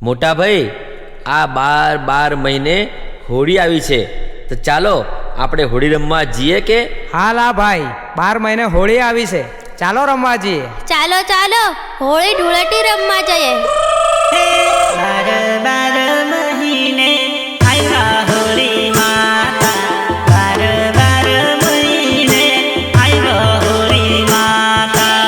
મોટા ભાઈ, આ 12 મહિને હોળી આવી છે, તો ચાલો આપણે હોળી રમવા જઈએ કે? હા લા ભાઈ, 12 મહિને હોળી આવી છે, ચાલો રમવા જઈએ. ચાલો ચાલો હોળી ધૂળેટી રમવા જઈએ. 12 મહિને આવ્યા હોળી માતા, 12 મહિને આવ્યા હોળી માતા.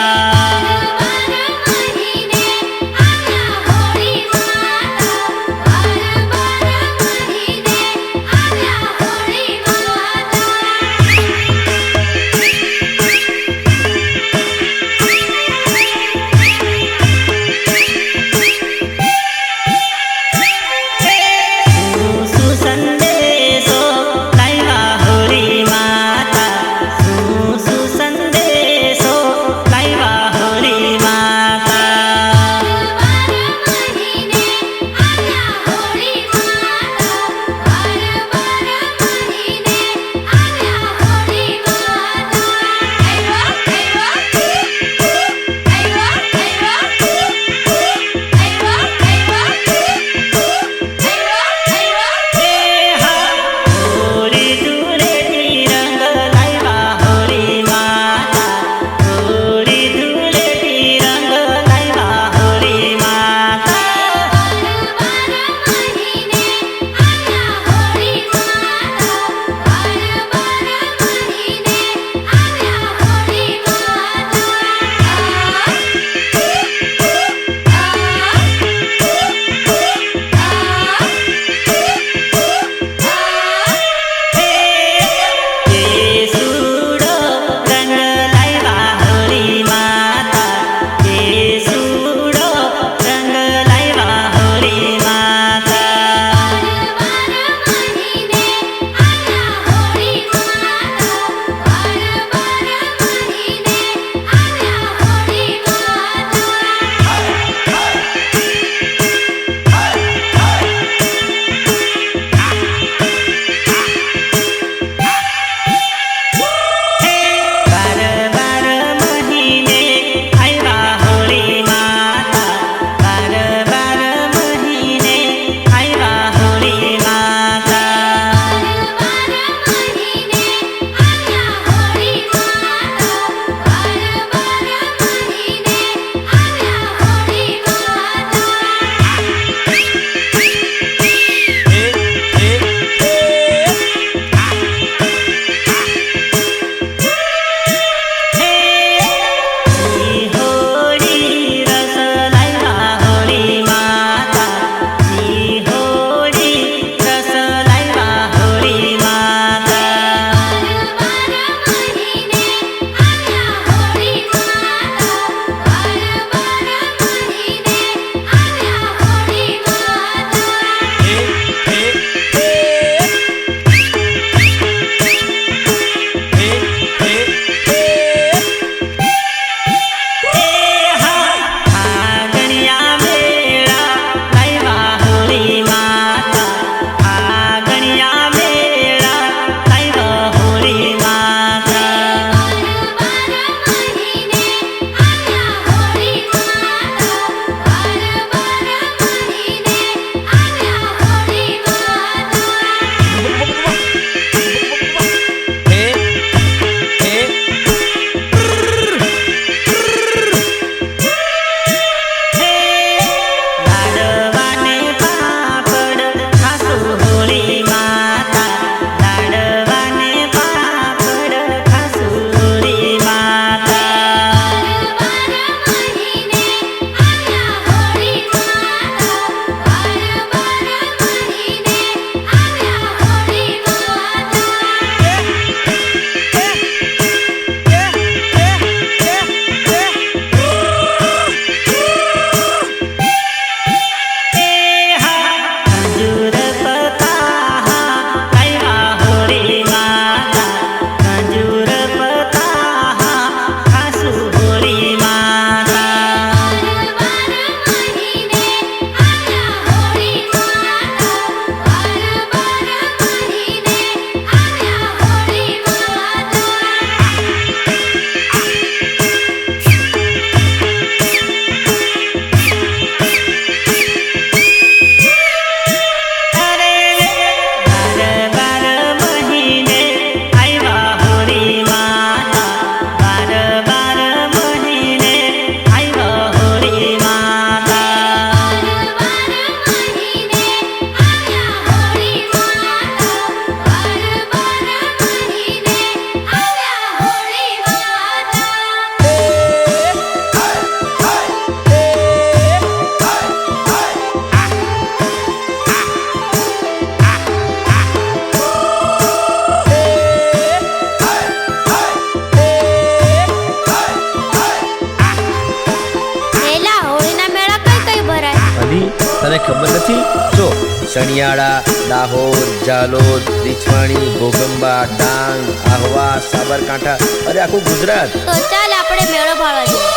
તને ખબર નથી? જો સણિયાળા, દાહોદ, જાલોદ, રીછવાણી, ઘોગંબા, ડાંગ, આહવા, સાબરકાંઠા, અરે આખું ગુજરાત. તો ચાલ આપણે મેળો ભાળવા જઈએ.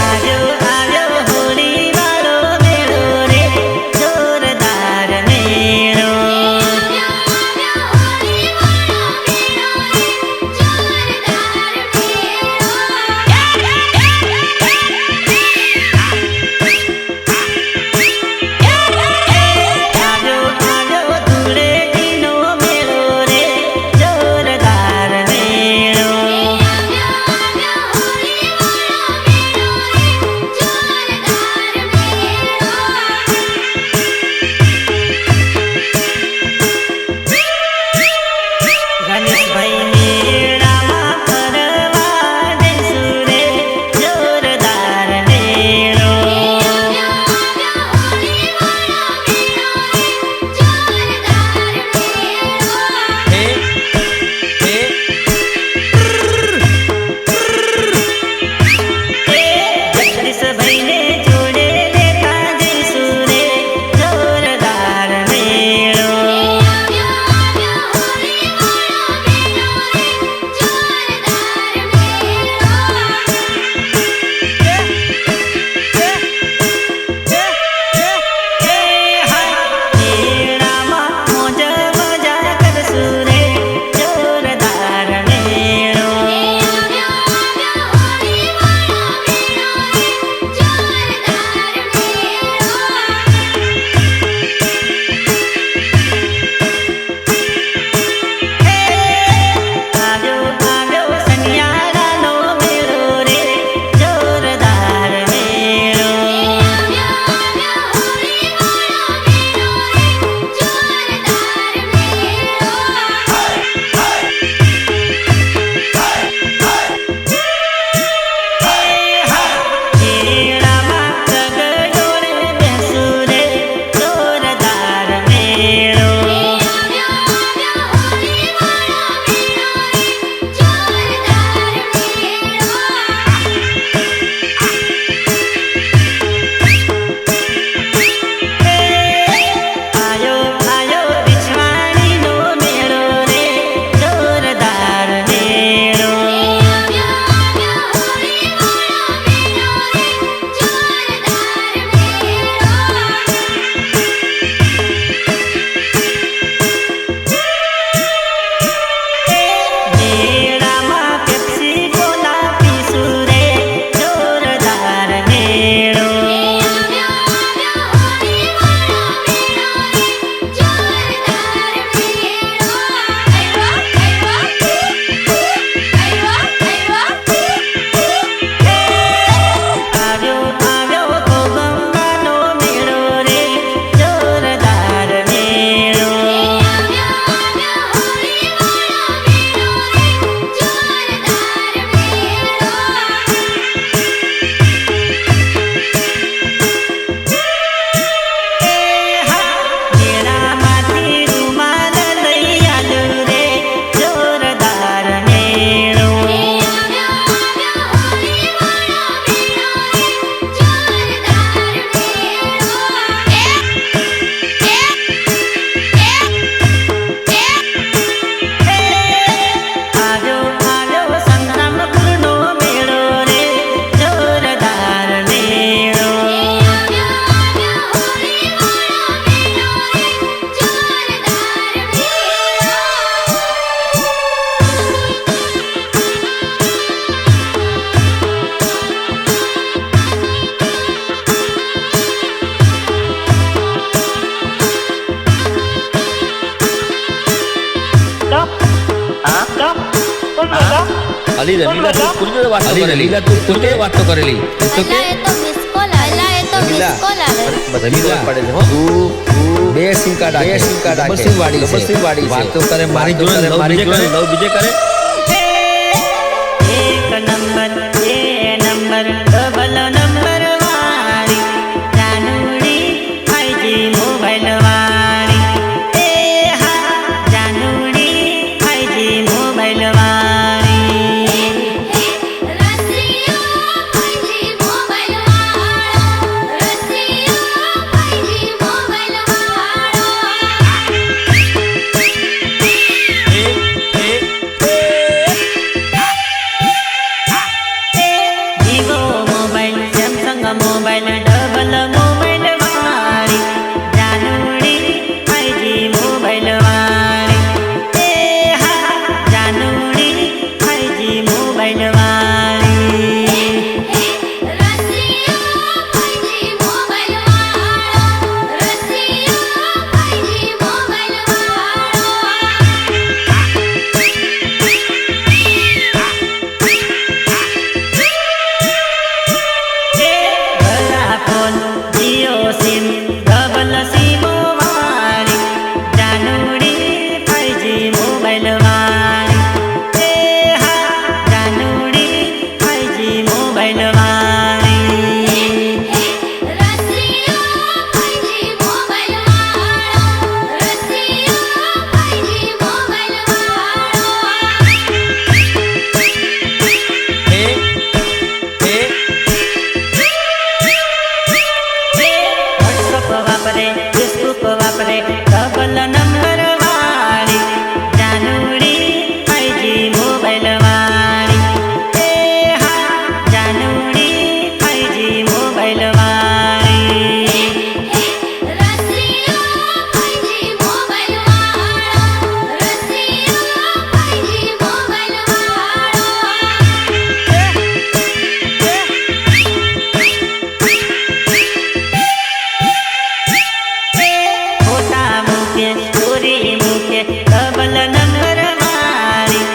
આવ્યો આવ્યો હોળી વાળો મેળો રે, જોરદાર મેળો. આવ્યો આવ્યો ધૂળેટીનો મેળો રે, જોરદાર મેળો. ગણેશભાઈ મેળામાં ફરવા જઈશું રે, જોરદાર મેળો. હે હે જગદીશભાઈને જોડે લેતા જઈશું રે, જોરદાર મેળો. મેળામાં મોજ મજા કરશું રે, જોરદાર મેળો. આવ્યો આવ્યો સનિયાળાનો મેળો રે, જોરદાર મેળો. મેળામાં રગડોળે બેસું રે, જોરદાર મેળો. આયો આયો રીછવાણીનો મેળો રે, જોરદાર મેળો. મેળામાં પેપ્સી કોલા પીશું રે, જોરદાર મેળો. આવ્યો આવ્યો ઘોગંબાનો મેળો રે, જોરદાર મેળો. મેળામાંથી રૂમાલ લઈ આવ્યો રે, જોરદાર મેળો. આવ્યો આવ્યો સંગ્રામપુરનો મેળો રે, જોરદાર મેળો. અલી રમીલા તું કોની જોડે વાતો કરેલી? રમીલા તું કોની જોડે વાતો કરેલી? એ તો કે અલા, એ તો મિસ કોલ આવે. રમીલા પડે છે હો. તું બે સિમ કાર્ડ આ બે સિમ કાર્ડ આ સિમ વાડી છે. વાતો કરે મારી જોડે લવ બીજે કરે. એક નંબર બે નંબર ડબલ નંબર વાળી જાનુડી ફાઈજી મોબાઈલ વાળી. એ હા જાનુડી ફાઈજી મોબાઈલ વાળી. રસિયા ફાઈજી મોબાઈલ વાળો, રસિયા વાપરે ફેસબુક વાપરે ડબલ નંબર વાળી જાનુડી 5G મોબાઈલ વાળી એ હા જાનુડી 5G મોબાઈલ વાળી રસિયા 5G મોબાઈલ વાળો રસિયા 5G મોબાઈલ વાળો ફોટા મૂકે સ્ટોરી મૂકે ડબલ નંબર વાળી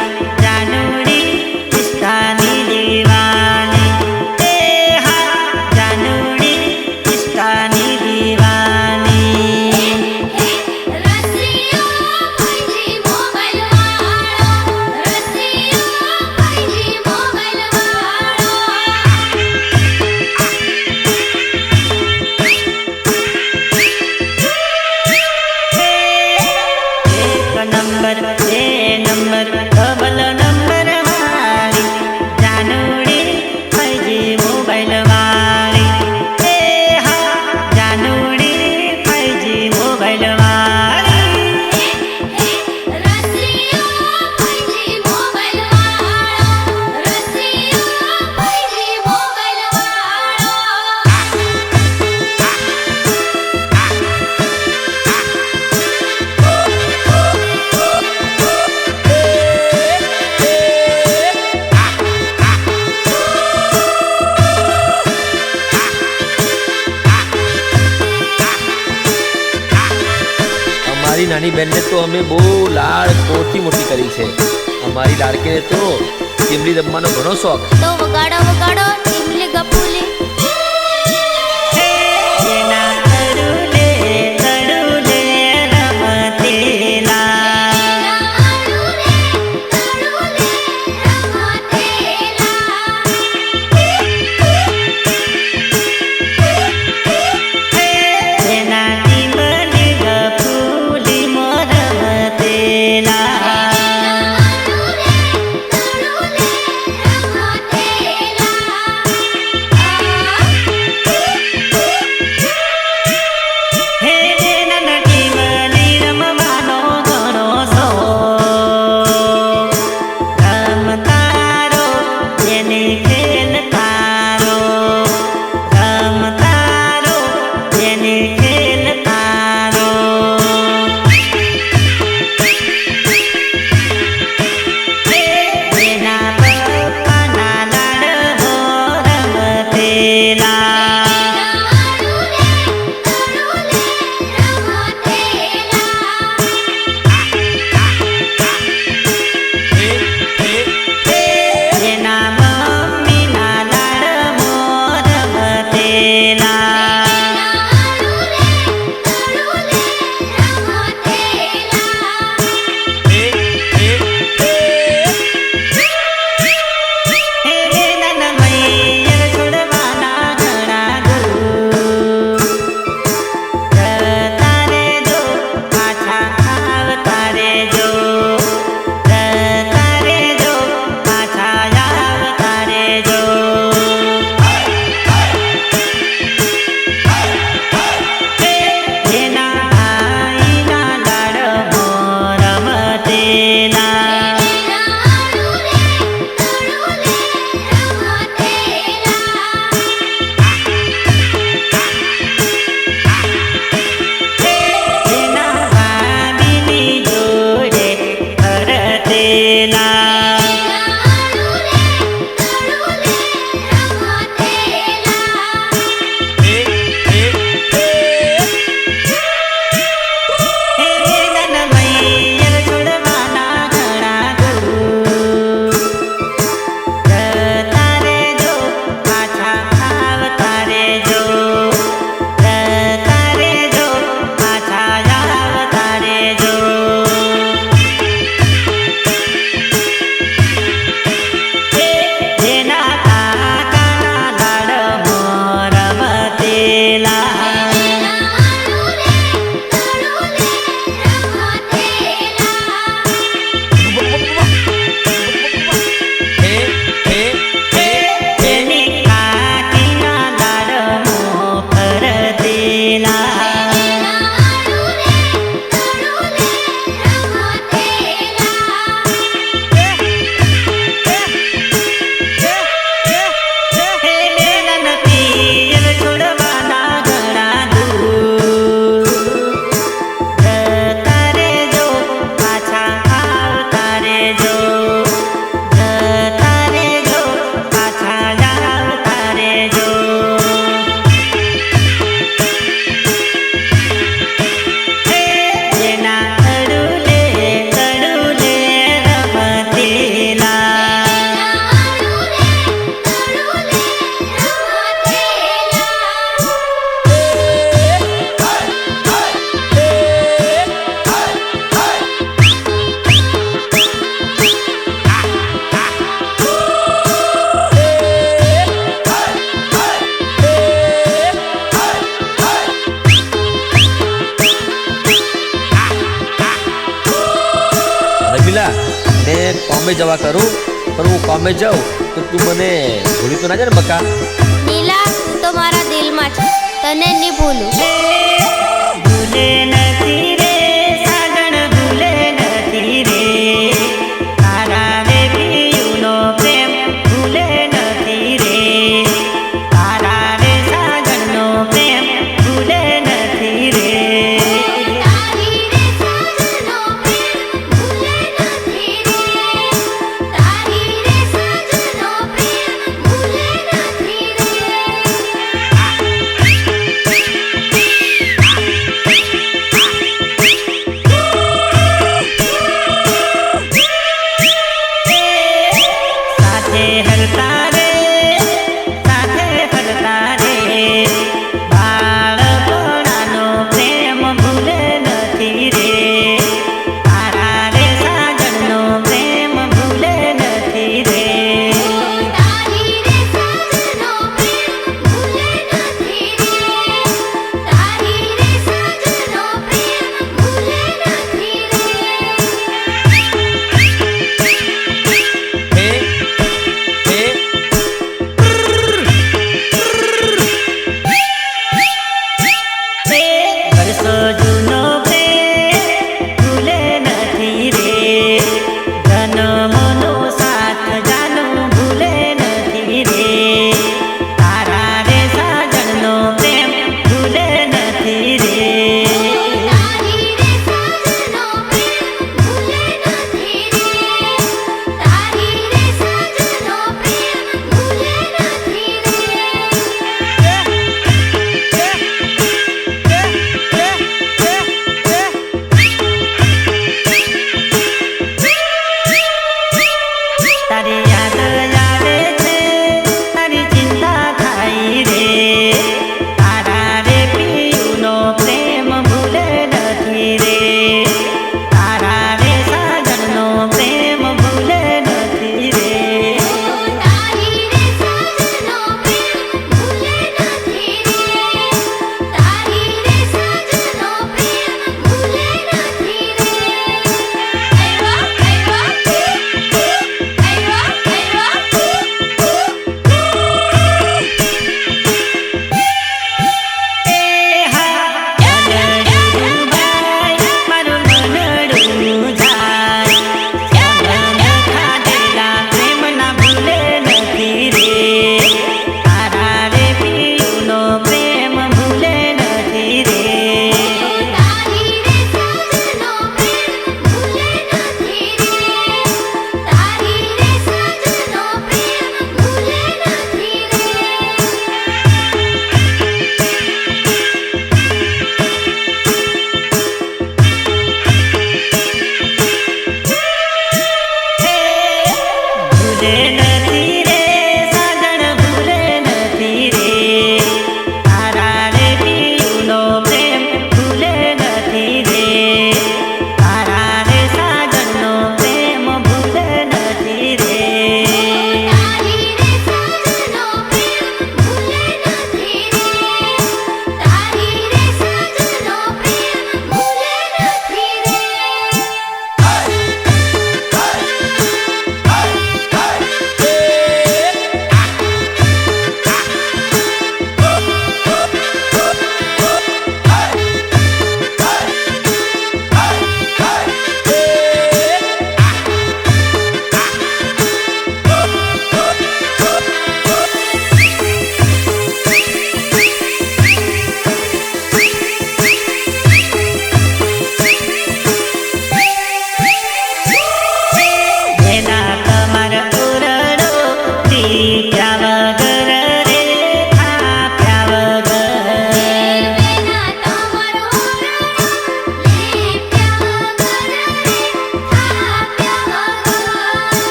જાનુડી ઇન્સ્ટાની દીવાની એ હા જાનુડી ઇન્સ્ટાની દીવાની રસિયા 5G મોબાઈલ વાળો રસિયા 5G મોબાઈલ વાળો એક નંબર બે નંબર ડબલ નંબર વાળી જાનુડી 5G મોબાઈલ વાળી એ હા જાનુડી 5G મોબાઈલ વાળી રસિયા 5G મોબાઈલ વાળો રસિયા 5G મોબાઈલ વાળો અમારી નાની બેનને તો અમે બહુ લાડ કોથી મોટી કરી છે. અમારી લાડકીને તો ટીમલી રમવાનો ઘણો શોખ. તો વગાડો વગાડો ટીમલી ગપુલી એના તરુલે તરુલે રમતેલા એના ટીમલી ગપુલી મોરમતેલા કોમે જવા કરું, પણ હું કોમે જાઉં તો તું મને ભૂલી તો ના જાય ને બકા? નીલા તું તો મારા દિલમાં છે, તને નહીં ભૂલું. ભૂલે નથી રે સાગણ ભૂલે નથી રે તારા રે પિયુનો પ્રેમ ભૂલે નથી રે તારા રે સાગણનો પ્રેમ ભૂલે નથી રે તારી રે સાજનો પ્રેમ ભૂલે નથી રે, તારી રે સાજનો પ્રેમ ભૂલે નથી રે.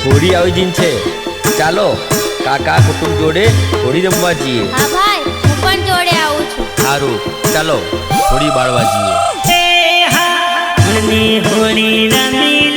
હોળી આવી જઈને છે. ચાલો કાકા કુટુંબ જોડે હોળી રમવા જઈએ. હા ભાઈ, હું પણ જોડે આવું છું. સારું, ચાલો હોળી બાળવા જઈએ. એ હા, ગુણની હોળી રમી